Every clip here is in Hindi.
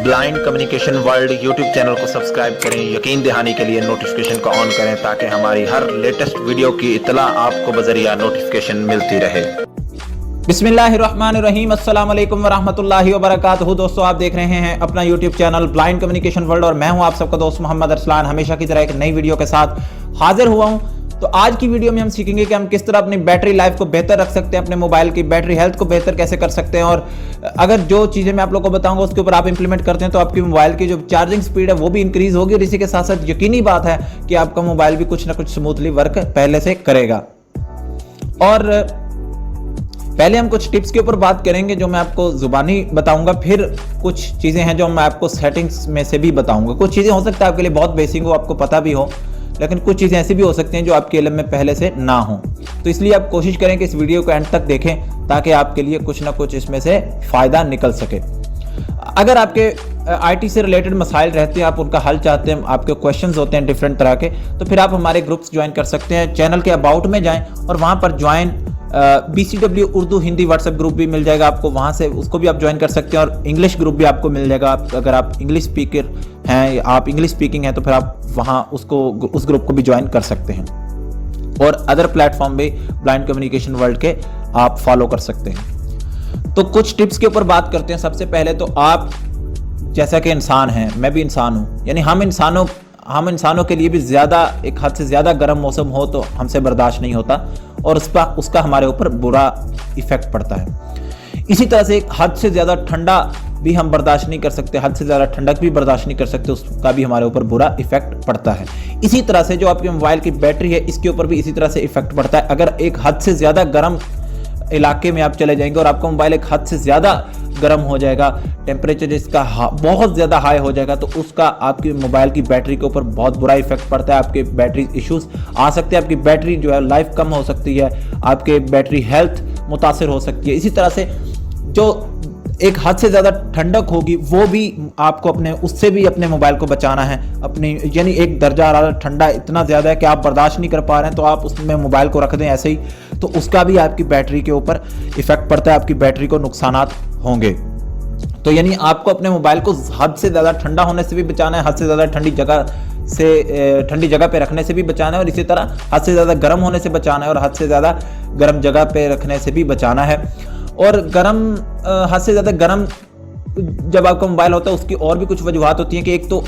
Blind communication world YouTube channel को सब्सक्राइब करें। यकीन दहानी के लिए नोटिफिकेशन को ऑन करें ताकि हमारी हर लेटेस्ट वीडियो की इत्तला आपको बजरिया नोटिफिकेशन मिलती रहे। बिस्मिल्लाहिर्रहमानिर्रहीम, अस्सलाम वालेकुम वरहमतुल्लाहि वबरकातुहू। दोस्तों, आप देख रहे हैं अपना YouTube channel blind communication world और मैं हूं आप सबका दोस्त मोहम्मद अरसलान। हमेशा की तरह एक नई वीडियो के साथ हाजिर हुआ हूं। तो आज की वीडियो में हम सीखेंगे कि हम किस तरह अपनी बैटरी लाइफ को बेहतर रख सकते हैं, अपने मोबाइल की बैटरी हेल्थ को बेहतर कैसे कर सकते हैं। और अगर जो चीज़ें मैं आप लोगों को बताऊंगा उसके ऊपर आप इंप्लीमेंट करते हैं तो आपकी मोबाइल की जो चार्जिंग स्पीड है वो भी इंक्रीज होगी और इसी के साथ साथ यकीनी बात है कि आपका मोबाइल भी कुछ ना कुछ स्मूथली वर्क पहले से करेगा। और पहले हम कुछ टिप्स के ऊपर बात करेंगे जो मैं आपको जुबानी बताऊंगा, फिर कुछ चीज़ें हैं जो मैं आपको सेटिंग्स में से भी बताऊंगा। कुछ चीज़ें हो सकता है आपके लिए बहुत बेसिक हो, आपको पता भी हो, लेकिन कुछ चीज़ें ऐसी भी हो सकती हैं जो आपके इल्म में पहले से ना हो। तो इसलिए आप कोशिश करें कि इस वीडियो को एंड तक देखें ताकि आपके लिए कुछ ना कुछ इसमें से फ़ायदा निकल सके। अगर आपके आईटी से रिलेटेड मसाइल रहते हैं, आप उनका हल चाहते हैं, आपके क्वेश्चंस होते हैं डिफरेंट तरह के, तो फिर आप हमारे ग्रुप्स ज्वाइन कर सकते हैं। चैनल के अबाउट में जाएं और वहाँ पर join BCW Urdu Hindi WhatsApp group भी मिल जाएगा आपको, वहाँ से उसको भी आप ज्वाइन कर सकते हैं। और इंग्लिश ग्रुप भी आपको मिल जाएगा। अगर आप इंग्लिश स्पीकर हैं, आप इंग्लिश स्पीकिंग हैं, तो फिर आप वहाँ उस ग्रुप को भी ज्वाइन कर सकते हैं। और अदर प्लेटफॉर्म भी ब्लाइंड कम्युनिकेशन वर्ल्ड के आप फॉलो कर सकते हैं। तो कुछ टिप्स के ऊपर बात करते हैं। सबसे पहले तो आप जैसा कि इंसान हैं, मैं भी इंसान हूँ, यानी हम इंसानों के लिए भी ज़्यादा एक हद से ज़्यादा गर्म मौसम हो तो हमसे बर्दाश्त नहीं होता और उसका हमारे ऊपर बुरा इफेक्ट पड़ता है। इसी तरह से एक हद से ज़्यादा ठंडा भी हम बर्दाश्त नहीं कर सकते, हद से ज़्यादा ठंडक भी बर्दाश्त नहीं कर सकते, उसका भी हमारे ऊपर बुरा इफेक्ट पड़ता है। इसी तरह से जो आपके मोबाइल की बैटरी है इसके ऊपर भी इसी तरह से इफेक्ट पड़ता है। अगर एक हद से ज़्यादा गर्म इलाके में आप चले जाएंगे और आपका मोबाइल एक हद से ज़्यादा गर्म हो जाएगा, टेम्परेचर इसका बहुत ज़्यादा हाई हो जाएगा, तो उसका आपकी मोबाइल की बैटरी के ऊपर बहुत बुरा इफेक्ट पड़ता है। आपके बैटरी इश्यूज आ सकते हैं, आपकी बैटरी जो है लाइफ कम हो सकती है, आपके बैटरी हेल्थ मुतासर हो सकती है। इसी तरह से जो एक हद से ज़्यादा ठंडक होगी वो भी आपको उससे भी अपने मोबाइल को बचाना है। यानी एक दर्जा हरारत ठंडा इतना ज़्यादा है कि आप बर्दाश्त नहीं कर पा रहे हैं तो आप उसमें मोबाइल को रख दें ऐसे ही, तो उसका भी आपकी बैटरी के ऊपर इफेक्ट पड़ता है, आपकी बैटरी को नुकसानात होंगे। तो यानी आपको अपने मोबाइल को हद से ज़्यादा ठंडा होने से भी बचाना है, हद से ज़्यादा ठंडी जगह पे रखने से भी बचाना है, और इसी तरह हद से ज़्यादा गर्म होने से बचाना है और हद से ज़्यादा गर्म जगह पे रखने से भी बचाना है। और हद से ज़्यादा गर्म जब आपका मोबाइल होता है उसकी और भी कुछ वजूहत होती हैं कि एक तो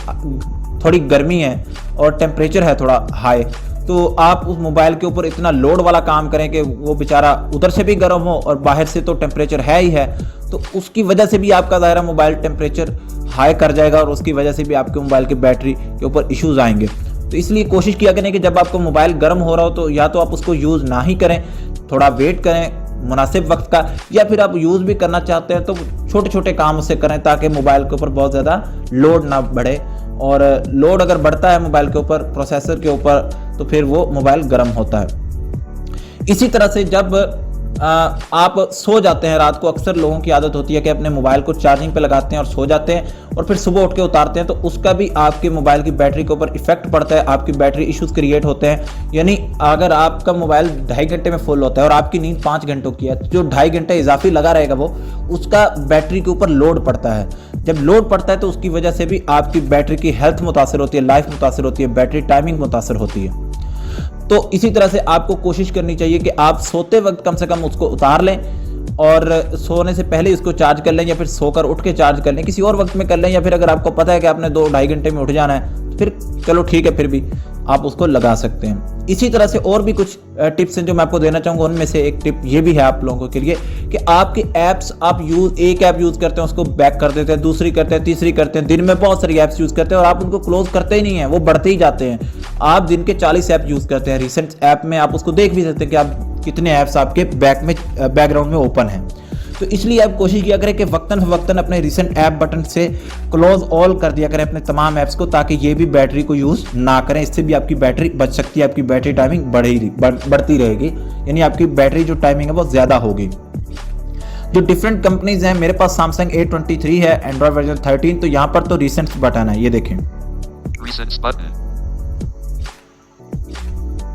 थोड़ी गर्मी है और टेम्परेचर है थोड़ा हाई, तो आप उस मोबाइल के ऊपर इतना लोड वाला काम करें कि वो बेचारा उधर से भी गर्म हो और बाहर से तो टेम्परेचर है ही है, तो उसकी वजह से भी आपका दायरा मोबाइल टेम्परेचर हाई कर जाएगा और उसकी वजह से भी आपके मोबाइल की बैटरी के ऊपर इश्यूज आएंगे। तो इसलिए कोशिश किया करें कि जब आपका मोबाइल गर्म हो रहा हो तो या तो आप उसको यूज़ ना ही करें, थोड़ा वेट करें मुनासिब वक्त का, या फिर आप यूज़ भी करना चाहते हैं तो छोटे छोटे काम उससे करें ताकि मोबाइल के ऊपर बहुत ज़्यादा लोड ना बढ़े। और लोड अगर बढ़ता है मोबाइल के ऊपर, प्रोसेसर के ऊपर, तो फिर वो मोबाइल गर्म होता है। इसी तरह से जब आप सो जाते हैं रात को, अक्सर लोगों की आदत होती है कि अपने मोबाइल को चार्जिंग पे लगाते हैं और सो जाते हैं और फिर सुबह उठ के उतारते हैं, तो उसका भी आपके मोबाइल की बैटरी के ऊपर इफेक्ट पड़ता है, आपकी बैटरी इश्यूज क्रिएट होते हैं। यानी अगर आपका मोबाइल 2.5 घंटे में फुल होता है और आपकी नींद 5 घंटों की है, तो जो 2.5 घंटे इजाफी लगा रहेगा वो उसका बैटरी के ऊपर लोड पड़ता है। जब लोड पड़ता है तो उसकी वजह से भी आपकी बैटरी की हेल्थ मुतासर होती है, लाइफ मुतासर होती है, बैटरी टाइमिंग मुतासर होती है। तो इसी तरह से आपको कोशिश करनी चाहिए कि आप सोते वक्त कम से कम उसको उतार लें और सोने से पहले इसको चार्ज कर लें, या फिर सोकर उठ के चार्ज कर लें, किसी और वक्त में कर लें, या फिर अगर आपको पता है कि आपने 2-2.5 घंटे में उठ जाना है तो फिर चलो ठीक है, फिर भी आप उसको लगा सकते हैं। इसी तरह से और भी कुछ टिप्स हैं जो मैं आपको देना चाहूँगा। उनमें से एक टिप ये भी है आप लोगों के लिए कि आपकी ऐप्स एक ऐप यूज़ करते हैं उसको बैक कर देते हैं, दूसरी करते हैं, तीसरी करते हैं, दिन में बहुत सारी ऐप्स यूज़ करते हैं और आप उनको क्लोज करते ही नहीं हैं, वो बढ़ते ही जाते हैं। आप दिन के 40 ऐप यूज़ करते हैं, रिसेंट ऐप में आप उसको देख भी सकते हैं कि आप कितने ऐप्स आपके बैकग्राउंड में ओपन हैं। तो इसलिए आप कोशिश किया करें कि वक्तन अपने रिसेंट ऐप बटन से क्लोज ऑल कर दिया करें अपने तमाम ऐप्स को, ताकि ये भी बैटरी को यूज़ ना करें। इससे भी आपकी बैटरी बच सकती है, आपकी बैटरी टाइमिंग बढ़ती रहेगी, यानी आपकी बैटरी जो टाइमिंग है वो ज़्यादा होगी। जो डिफरेंट कंपनीज हैं, मेरे पास सैमसंग A23 है, एंड्रॉयड वर्जन 13, तो यहाँ पर तो रिसेंट बटन है, ये देखें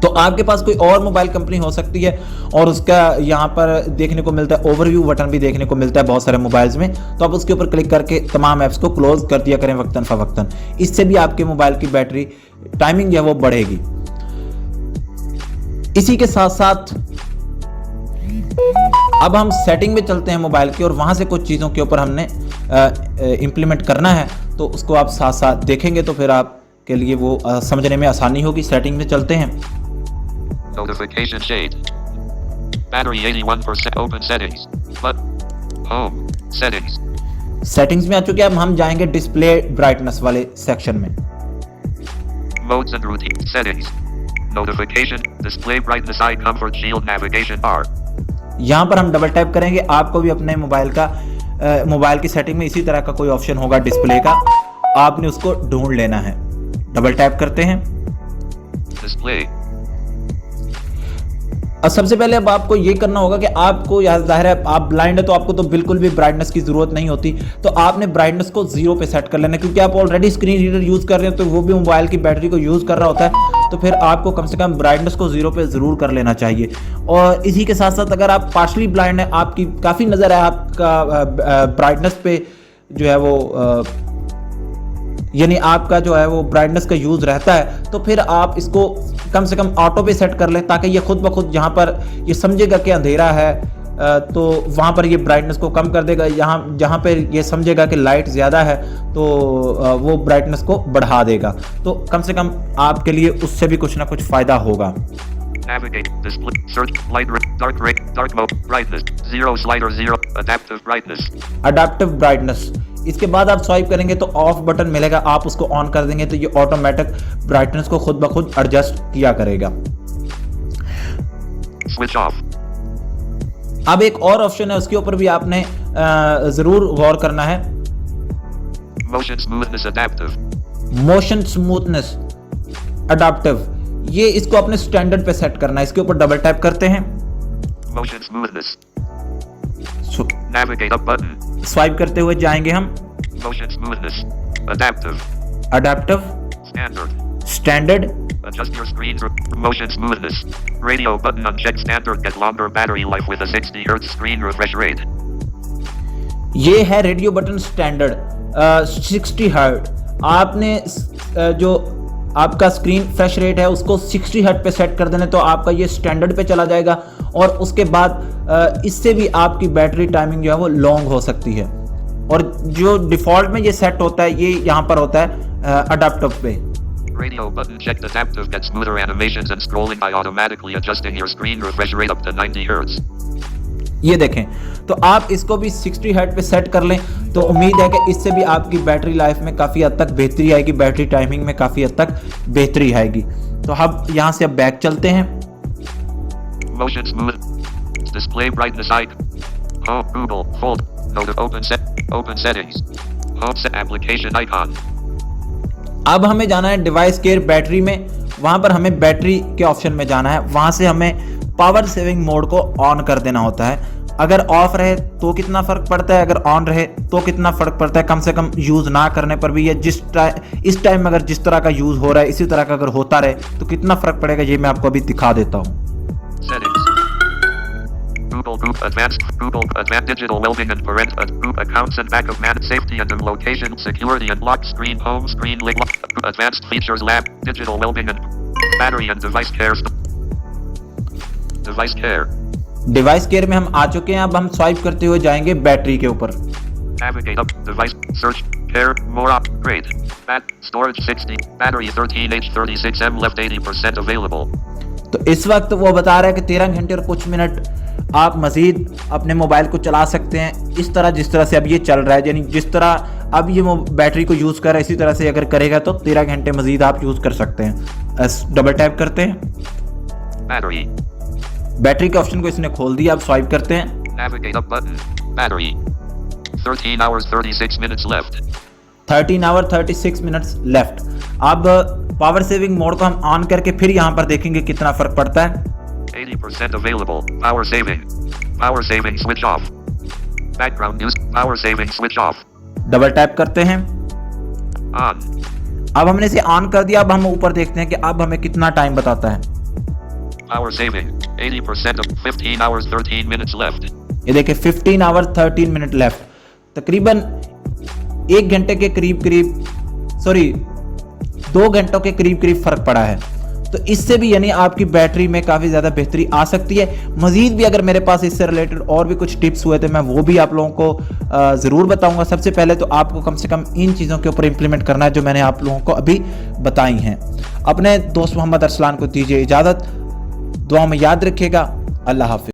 तो आपके पास कोई और मोबाइल कंपनी हो सकती है और उसका यहाँ पर देखने को मिलता है ओवरव्यू बटन भी देखने को मिलता है बहुत सारे मोबाइल्स में, तो आप उसके ऊपर क्लिक करके तमाम ऐप्स को क्लोज कर दिया करें वक्तन फवक्तन। इससे भी आपके मोबाइल की बैटरी टाइमिंग जो है वो बढ़ेगी। इसी के साथ साथ अब हम सेटिंग में चलते हैं मोबाइल की और वहां से कुछ चीज़ों के ऊपर हमने इंप्लीमेंट करना है, तो उसको आप साथ साथ देखेंगे तो फिर आपके लिए वो समझने में आसानी होगी। सेटिंग में चलते हैं। Notification shade. Battery 81%. Open settings. But home settings. Settings में आ चुके हैं। अब हम जाएंगे डिस्प्ले ब्राइटनेस वाले सेक्शन में। Modes and routine settings. Notification. Display brightness eye comfort shield navigation bar. यहाँ पर हम डबल टैप करेंगे। आपको भी अपने मोबाइल की सेटिंग में इसी तरह का कोई ऑप्शन होगा डिस्प्ले का, आपने उसको ढूंढ लेना है। डबल टैप करते हैं। Display. अब सबसे पहले अब आपको ये करना होगा कि आपको यहाँ जाहिर है आप ब्लाइंड है तो आपको तो बिल्कुल भी ब्राइटनेस की जरूरत नहीं होती, तो आपने ब्राइटनेस को 0 पे सेट कर लेना है, क्योंकि आप ऑलरेडी स्क्रीन रीडर यूज कर रहे हैं तो वो भी मोबाइल की बैटरी को यूज कर रहा होता है, तो फिर आपको कम से कम ब्राइटनेस को 0 पे जरूर कर लेना चाहिए। और इसी के साथ साथ अगर आप पार्शली ब्लाइंड है, आपकी काफ़ी नज़र है आपका ब्राइटनेस पे जो है वो यानी आपका जो है वो ब्राइटनेस का यूज़ रहता है, तो फिर आप इसको कम से कम ऑटो पे सेट कर लें, ताकि ये खुद ब खुद जहाँ पर ये समझेगा कि अंधेरा है तो वहाँ पर ये ब्राइटनेस को कम कर देगा, जहाँ पर ये समझेगा कि लाइट ज़्यादा है तो वो ब्राइटनेस को बढ़ा देगा। तो कम से कम आपके लिए उससे भी कुछ ना कुछ फ़ायदा होगा। Navigate, display, search, light, dark mode, brightness, 0 slider 0, adaptive brightness. Adaptive brightness, इसके बाद आप स्वाइप करेंगे तो ऑफ बटन मिलेगा, आप उसको ऑन कर देंगे तो ये ऑटोमेटिक ब्राइटनेस को खुद ब खुद एडजस्ट किया करेगा। Switch off. अब एक और ऑप्शन है, उसके ऊपर भी आपने जरूर गौर करना है। Motion smoothness adaptive. Motion smoothness adaptive, ये इसको अपने स्टैंडर्ड पे सेट करना है। इसके ऊपर डबल टैप करते हैं। Motion smoothness. Navigate up button. Swipe करते हुए जाएंगे हम। Motion smoothness. Adaptive. Adaptive, Standard. Standard, Adjust your screen through motion smoothness. Radio button uncheck standard. Get longer battery life with a 60 Hz screen refresh rate. ये है रेडियो बटन स्टैंडर्ड 60 हर्ट। आपने जो आपका स्क्रीन फ्रेश रेट है उसको 60 हर्ट पे सेट कर देना, तो आपका ये स्टैंडर्ड पे चला जाएगा और उसके बाद इससे भी आपकी बैटरी टाइमिंग जो है वो लॉन्ग हो सकती है। और जो डिफॉल्ट में ये सेट होता है ये यहाँ पर होता है अडाप्टिव पे। Radio button checked adaptive. Get smoother animations and scrolling by automatically adjusting your screen refresh rate up to 90 Hz. ये देखें, तो आप इसको भी 60 हर्ट पे सेट कर लें तो उम्मीद है कि इससे भी आपकी बैटरी लाइफ में काफ़ी हद तक बेहतरी आएगी, बैटरी टाइमिंग में काफ़ी हद तक बेहतरी आएगी। तो हम यहाँ से अब बैक चलते हैं। Motion smooth. Display brightness icon. Home Google fold. Open settings. Home set application icon. अब हमें जाना है डिवाइस केयर बैटरी में, वहाँ पर हमें बैटरी के ऑप्शन में जाना है। वहाँ से हमें पावर सेविंग मोड को ऑन कर देना होता है। अगर ऑफ रहे तो कितना फ़र्क पड़ता है, अगर ऑन रहे तो कितना फ़र्क पड़ता है, कम से कम यूज़ ना करने पर भी, या इस टाइम अगर जिस तरह का यूज़ हो रहा है इसी तरह का अगर होता रहे तो कितना फ़र्क पड़ेगा, ये मैं आपको अभी दिखा देता हूँ। Settings. Google Group Advanced. Google Advanced Digital Wellbeing and Parent Group Accounts and Backup Man Safety and Location Security and Lock Screen Home Screen Link Advanced Features Lab Digital Wellbeing and Battery and Device Care. Device Care. Device care में हम आ चुके हैं। अब हम स्वाइप करते हुए जाएंगे बैटरी के ऊपर। Navigate up. Device Search Care More Upgrade. Storage 60. Battery 13H36M left 80% available. तो इस वक्त वो बता रहा है कि 13 घंटे और कुछ मिनट आप मज़ीद अपने मोबाइल को चला सकते हैं इस तरह जिस तरह से अब ये चल रहा है, यानी जिस तरह अब ये बैटरी को यूज़ कर रहा है इसी तरह से अगर करेगा तो 13 घंटे मज़ीद आप यूज़ कर सकते हैं। डबल टैप करते हैं। Battery. बैटरी के ऑप्शन को इसने खोल दिया। अब स्वाइप करते हैं। Navigate up button. Battery. 13 hours 36 minutes left. 13 hour 36 minutes left. अब पावर सेविंग मोड को हम ऑन करके फिर यहाँ पर देखेंगे कितना फ़र्क पड़ता है। 80% available. Power saving. Power saving switch off. Background news. Power saving switch off. Double tap करते हैं। On. अब हमने इसे ऑन कर दिया। अब हम ऊपर देखते हैं कि अब हमें कितना टाइम बताता है। Power saving. 80% of 15 hours 13 minutes left. ये देखिए 15 आवर 13 मिनट लेफ्ट, तकरीबन 1 घंटे के करीब 2 घंटों के करीब फर्क पड़ा है। तो इससे भी यानी आपकी बैटरी में काफ़ी ज़्यादा बेहतरी आ सकती है। मज़ीद भी अगर मेरे पास इससे रिलेटेड और भी कुछ टिप्स हुए थे मैं वो भी आप लोगों को ज़रूर बताऊंगा। सबसे पहले तो आपको कम से कम इन चीज़ों के ऊपर इंप्लीमेंट करना है जो मैंने आप लोगों को अभी बताई हैं। अपने दोस्त मोहम्मद अरसलान को दीजिए इजाज़त, दुआ में याद रखिएगा। अल्लाह हाफिज़।